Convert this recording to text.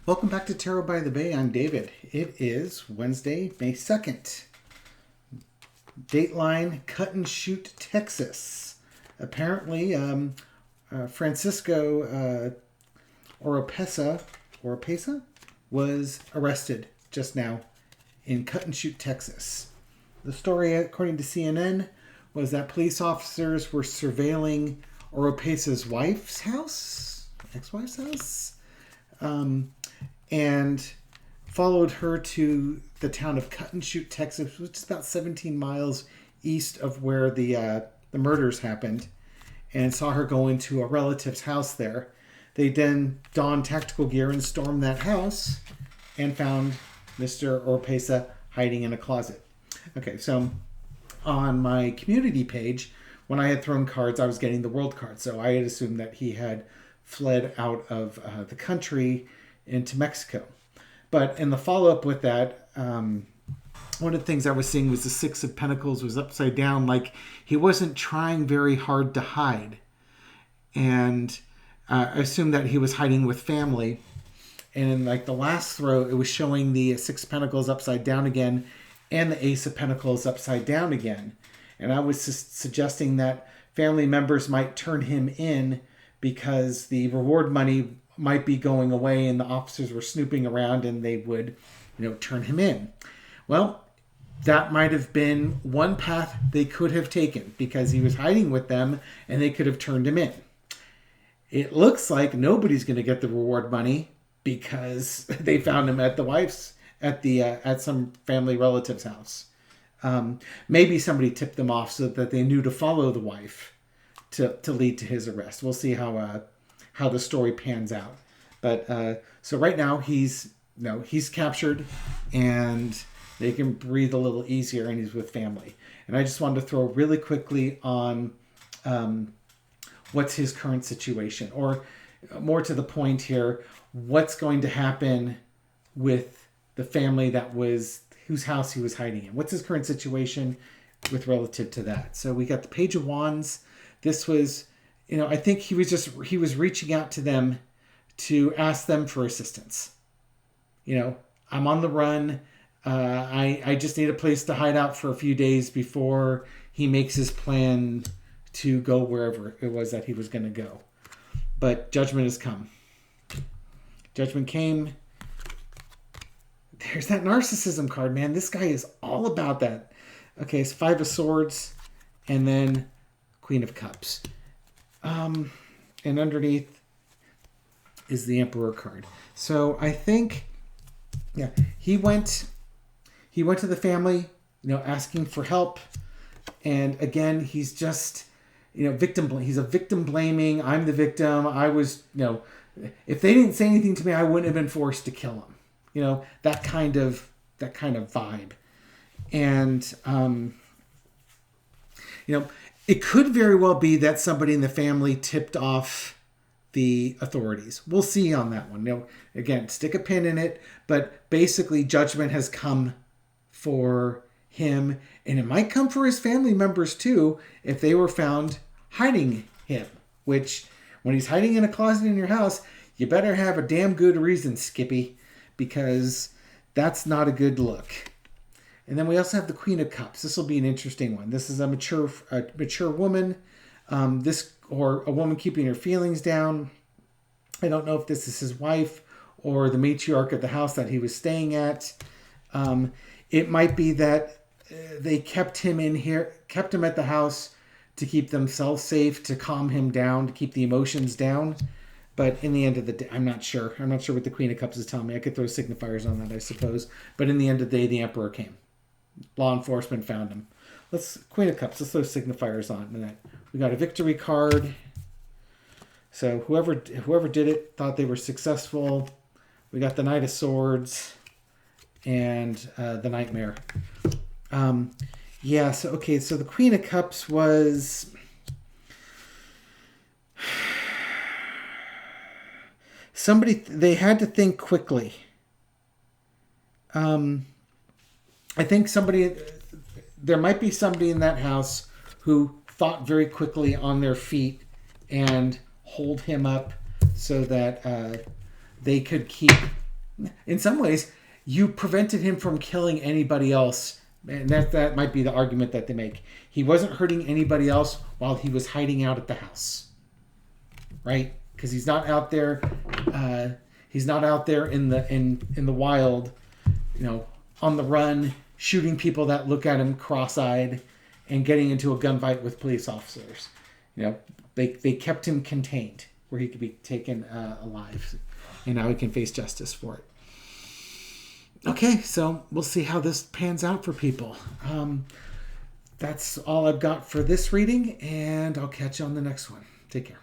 Welcome back to Tarot by the Bay. I'm David. It is Wednesday, May 2nd. Dateline, Cut and Shoot, Texas. Apparently, Francisco Oropesa was arrested just now in Cut and Shoot, Texas. The story, according to CNN, was that police officers were surveilling Oropesa's ex-wife's house, and followed her to the town of Cut and Shoot, Texas, which is about 17 miles east of where the murders happened, and saw her go into a relative's house there. They then donned tactical gear and stormed that house and found Mr. Oropesa hiding in a closet. Okay, so on my community page, when I had thrown cards, I was getting the world card. So I had assumed that he had fled out of the country into Mexico. But in the follow-up with that, one of the things I was seeing was the Six of Pentacles was upside down, like he wasn't trying very hard to hide. And I assumed that he was hiding with family. And in like the last throw, it was showing the Six of Pentacles upside down again and the Ace of Pentacles upside down again. And I was suggesting that family members might turn him in because the reward money might be going away and the officers were snooping around and they would, turn him in. Well, that might have been one path they could have taken because he was hiding with them and they could have turned him in. It looks like nobody's going to get the reward money because they found him at the wife's, at some family relative's house. Maybe somebody tipped them off so that they knew to follow the wife to lead to his arrest. We'll see how the story pans out. But so right now he's captured and they can breathe a little easier and he's with family. And I just wanted to throw really quickly on what's his current situation, or more to the point here, what's going to happen with the family whose house he was hiding in. What's his current situation with relative to that? So we got the Page of Wands. This was, I think he was reaching out to them to ask them for assistance. I'm on the run. I just need a place to hide out for a few days before he makes his plan to go wherever it was that he was going to go. But judgment has come. Judgment came. There's that narcissism card, man. This guy is all about that. Okay, it's Five of Swords and then Queen of Cups. And underneath is the Emperor card. So I think, he went to the family, asking for help. And again, he's just, victim. He's a victim blaming. I'm the victim. I was, if they didn't say anything to me, I wouldn't have been forced to kill him. That kind of vibe. And, it could very well be that somebody in the family tipped off the authorities. We'll see on that one. Again, stick a pin in it, but basically judgment has come for him, and it might come for his family members too if they were found hiding him, which when he's hiding in a closet in your house, you better have a damn good reason, Skippy, because that's not a good look. And then we also have the Queen of Cups. This will be an interesting one. This is a mature woman, or a woman keeping her feelings down. I don't know if this is his wife or the matriarch of the house that he was staying at. It might be that they kept him at the house to keep themselves safe, to calm him down, to keep the emotions down. But in the end of the day, I'm not sure. I'm not sure what the Queen of Cups is telling me. I could throw signifiers on that, I suppose. But in the end of the day, the Emperor came. Law enforcement found him. Queen of Cups, let's throw signifiers on that. We got a victory card. So whoever did it thought they were successful. We got the Knight of Swords and the Nightmare. So the Queen of Cups was... they had to think quickly. I think there might be somebody in that house who thought very quickly on their feet and hold him up so that they could keep In some ways, you prevented him from killing anybody else. And that might be the argument that they make. He wasn't hurting anybody else while he was hiding out at the house. Right? Because he's not out there. He's not out there in the wild, on the run, shooting people that look at him cross-eyed, and getting into a gunfight with police officers. They kept him contained where he could be taken alive, and now he can face justice for it. Okay, so we'll see how this pans out for people. That's all I've got for this reading, and I'll catch you on the next one. Take care.